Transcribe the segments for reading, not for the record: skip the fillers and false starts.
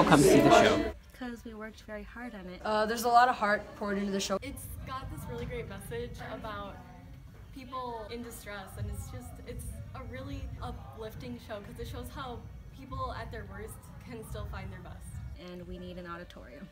come see the show. Because we worked very hard on it. There's a lot of heart poured into the show. It's got this really great message about people in distress, and it's a really uplifting show because it shows how people at their worst can still find their best. And we need an auditorium.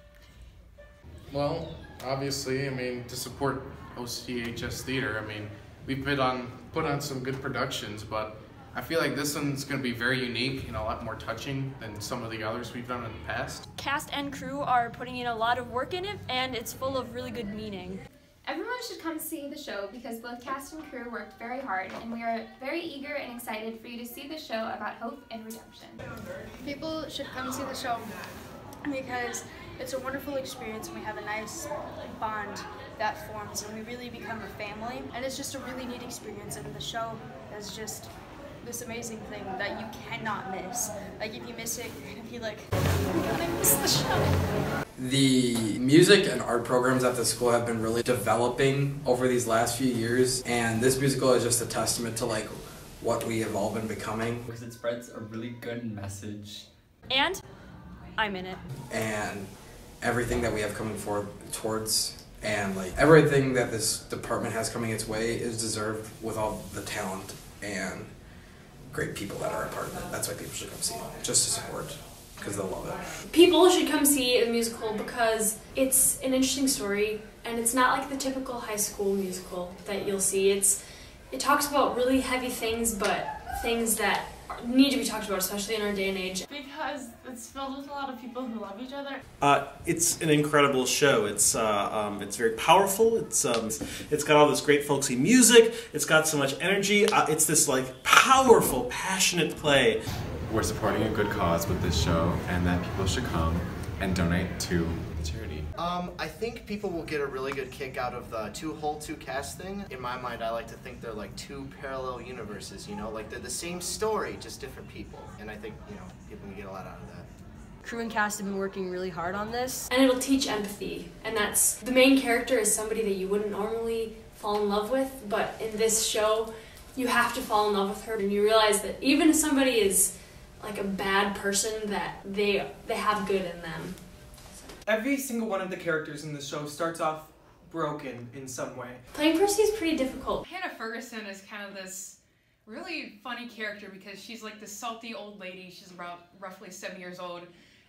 Well, obviously, I mean, to support OCHS Theater, I mean, we've put on some good productions, but I feel like this one's going to be very unique and a lot more touching than some of the others we've done in the past. Cast and crew are putting in a lot of work in it, and it's full of really good meaning. Everyone should come see the show because both cast and crew worked very hard, and we are very eager and excited for you to see the show about hope and redemption. People should come see the show because it's a wonderful experience, and we have a nice bond that forms, and we really become a family, and it's just a really neat experience, and the show is just this amazing thing that you cannot miss. Like, if you miss it, you're gonna be like, I miss the show. The music and art programs at the school have been really developing over these last few years, and this musical is just a testament to like what we have all been becoming. Because it spreads a really good message. And I'm in it. And everything that we have coming forward towards, and like everything that this department has coming its way is deserved with all the talent and great people that are a part of it. That's why people should come see it, just to support, because they'll love it. People should come see the musical because it's an interesting story, and it's not like the typical high school musical that you'll see. It talks about really heavy things, but things that need to be talked about, especially in our day and age. Because it's filled with a lot of people who love each other. It's an incredible show. It's very powerful. It's got all this great folksy music. It's got so much energy. It's this like powerful, passionate play. We're supporting a good cause with this show, and that people should come and donate to the charity. I think people will get a really good kick out of the whole two cast thing. In my mind, I like to think they're like two parallel universes, you know? Like they're the same story, just different people. And I think, you know, people can get a lot out of that. Crew and cast have been working really hard on this. And it'll teach empathy, and that's the main character is somebody that you wouldn't normally fall in love with, but in this show, you have to fall in love with her, and you realize that even if somebody is like a bad person, that they have good in them. Every single one of the characters in the show starts off broken in some way. Playing Percy is pretty difficult. Hannah Ferguson is kind of this really funny character because she's like this salty old lady. She's about roughly 7 years old,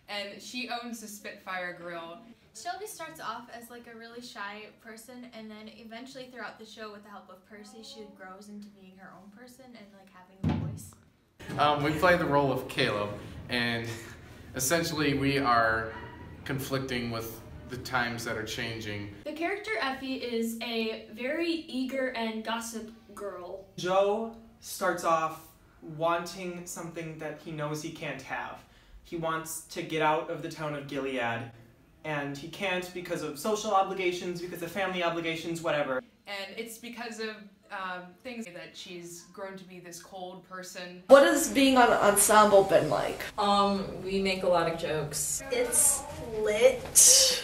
and she owns the Spitfire Grill. Shelby starts off as like a really shy person, and then eventually throughout the show with the help of Percy, she grows into being her own person and like having a voice. We play the role of Caleb, and essentially we are conflicting with the times that are changing. The character Effie is a very eager and gossip girl. Joe starts off wanting something that he knows he can't have. He wants to get out of the town of Gilead, and he can't because of social obligations, because of family obligations, whatever. And it's because of things that she's grown to be this cold person. What has being on ensemble been like? We make a lot of jokes. It's lit.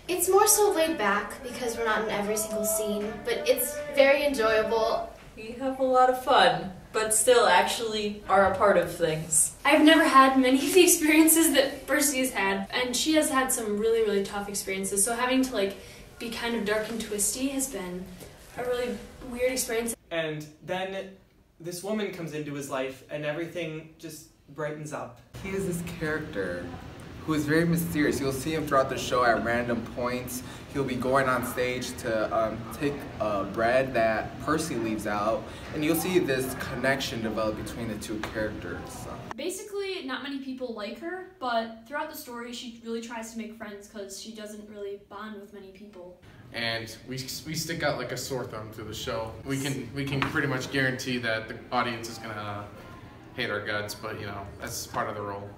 It's more so laid back because we're not in every single scene, but it's very enjoyable. We have a lot of fun, but still actually are a part of things. I've never had many of the experiences that Percy has had, and she has had some really, really tough experiences, so having to like be kind of dark and twisty has been a really weird experience. And then this woman comes into his life and everything just brightens up. He is this character who is very mysterious. You'll see him throughout the show at random points. He'll be going on stage to take bread that Percy leaves out, and you'll see this connection develop between the two characters. Basically, not many people like her, but throughout the story she really tries to make friends because she doesn't really bond with many people. And we stick out like a sore thumb through the show. We can pretty much guarantee that the audience is gonna hate our guts, but you know, that's part of the role.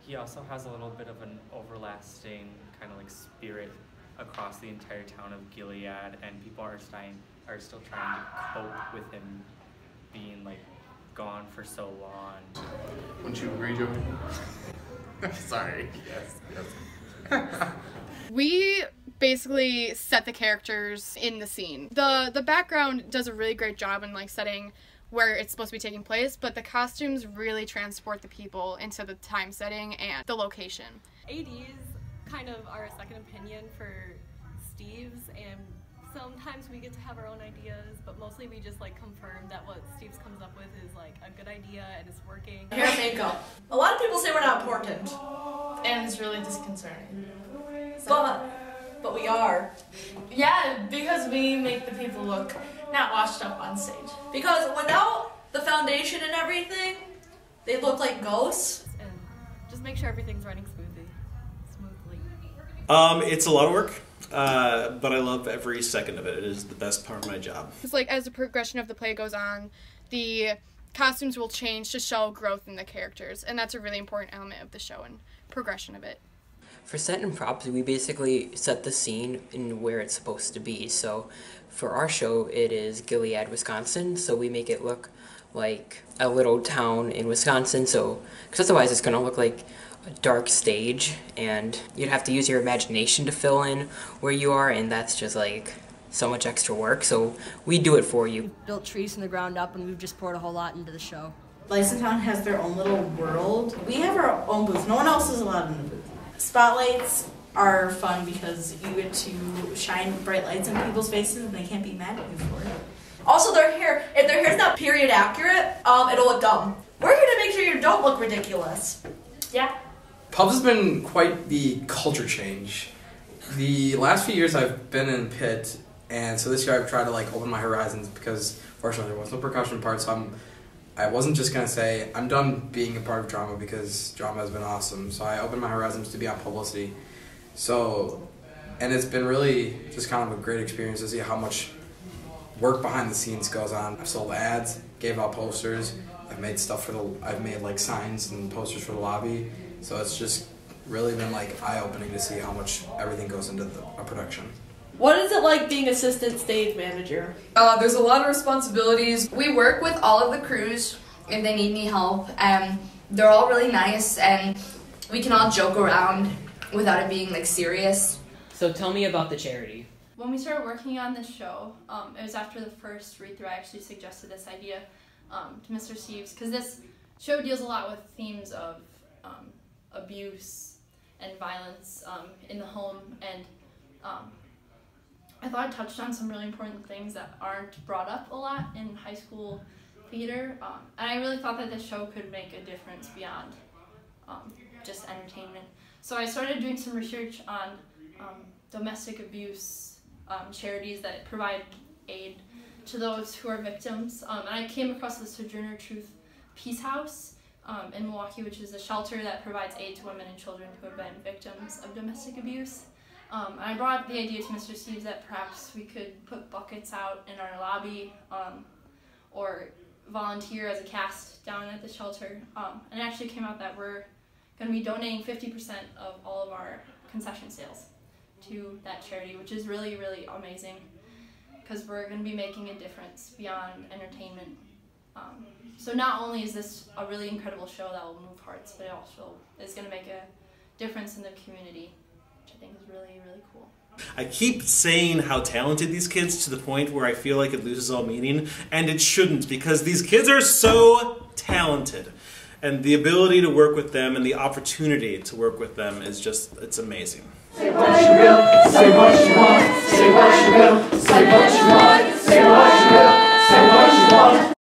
He also has a little bit of an everlasting kind of like spirit across the entire town of Gilead, and people are still trying to cope with him being like gone for so long. Wouldn't you agree, Joey? Sorry. Yes. We basically set the characters in the scene. The background does a really great job in like setting where it's supposed to be taking place, but the costumes really transport the people into the time setting and the location. ADs kind of are a second opinion for Steve's, and sometimes we get to have our own ideas, but mostly we just like confirm that what Steve's comes up with is like a good idea and it's working. Hair and makeup. A lot of people say we're not important, and it's really disconcerting. But we are. Yeah, because we make the people look not washed up on stage. Because without the foundation and everything, they look like ghosts. And just make sure everything's running smoothly. It's a lot of work, but I love every second of it. It is the best part of my job. It's like as the progression of the play goes on, the costumes will change to show growth in the characters, and that's a really important element of the show and progression of it. For set and props, we basically set the scene in where it's supposed to be. So for our show, it is Gilead, Wisconsin, so we make it look like a little town in Wisconsin, so because otherwise it's going to look like a dark stage, and you'd have to use your imagination to fill in where you are, and that's just like so much extra work, so we do it for you. We've built trees from the ground up, and we've just poured a whole lot into the show. Licensed has their own little world. We have our own booth. No one else is allowed in the booth. Spotlights are fun because you get to shine bright lights in people's faces and they can't be mad at you for it. Also, their hair, if their hair's not period accurate, it'll look dumb. We're here to make sure you don't look ridiculous. Yeah. Pubs has been quite the culture change. The last few years I've been in Pitt, and so this year I've tried to like open my horizons because fortunately there was no percussion part, so I wasn't just going to say I'm done being a part of drama because drama has been awesome. So I opened my horizons to be on publicity. So, and it's been really just kind of a great experience to see how much work behind the scenes goes on. I've sold ads, gave out posters, I've made stuff I've made like signs and posters for the lobby. So it's just really been like eye-opening to see how much everything goes into a production. What is it like being assistant stage manager? There's a lot of responsibilities. We work with all of the crews if they need any help. They're all really nice, and we can all joke around without it being like serious. So tell me about the charity. When we started working on this show, it was after the first read-through I actually suggested this idea to Mr. Steves, because this show deals a lot with themes of abuse and violence in the home, and I thought it touched on some really important things that aren't brought up a lot in high school theater, and I really thought that this show could make a difference beyond just entertainment. So I started doing some research on domestic abuse charities that provide aid to those who are victims, and I came across the Sojourner Truth Peace House in Milwaukee, which is a shelter that provides aid to women and children who have been victims of domestic abuse. And I brought up the idea to Mr. Steves that perhaps we could put buckets out in our lobby or volunteer as a cast down at the shelter. And it actually came out that we're going to be donating 50% of all of our concession sales to that charity, which is really, really amazing because we're going to be making a difference beyond entertainment. So not only is this a really incredible show that will move hearts, but it also is going to make a difference in the community, which I think is really, really cool. I keep saying how talented these kids to the point where I feel like it loses all meaning, and it shouldn't, because these kids are so talented. And the ability to work with them and the opportunity to work with them is just, it's amazing. Say what you will, say what you want, say what you will, say what you want, say what you will, say what you want.